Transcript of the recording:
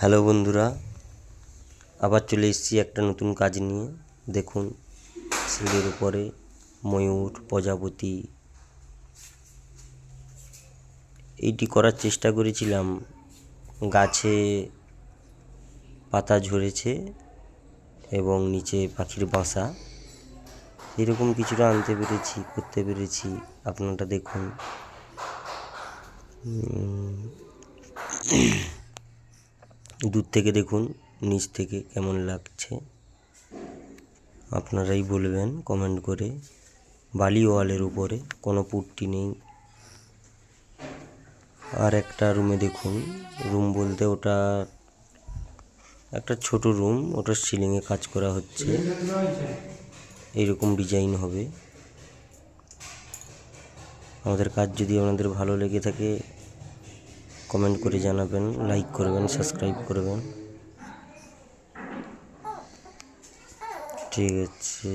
Hello বন্ধুরা, আবার চলে এসেছি একটা নতুন কাজ নিয়ে। দেখুন, সিঁড়ির উপরে ময়ূর, প্রজাপতি এইটি করার চেষ্টা করেছিলাম। গাছে পাতা ঝরেছে এবং নিচে পাখির বাসা, এরকম কিছুটা আনতে পেরেছি, করতে পেরেছি। আপনারা দেখুন, দূর থেকে দেখুন, নিচ থেকে কেমন লাগছে আপনারাই বলবেন কমেন্ট করে। বালি ওয়ালের উপরে কোনো পুট্টি নেই। আর একটা রুমে দেখুন, রুম বলতে ওটা একটা ছোট রুম, ওটার সিলিংয়ে কাজ করা হচ্ছে। এইরকম ডিজাইন হবে। আমাদের কাজ যদি আপনাদের ভালো লেগে থাকে কমেন্ট করে জানাবেন, লাইক করবেন, সাবস্ক্রাইব করবেন। ঠিক আছে।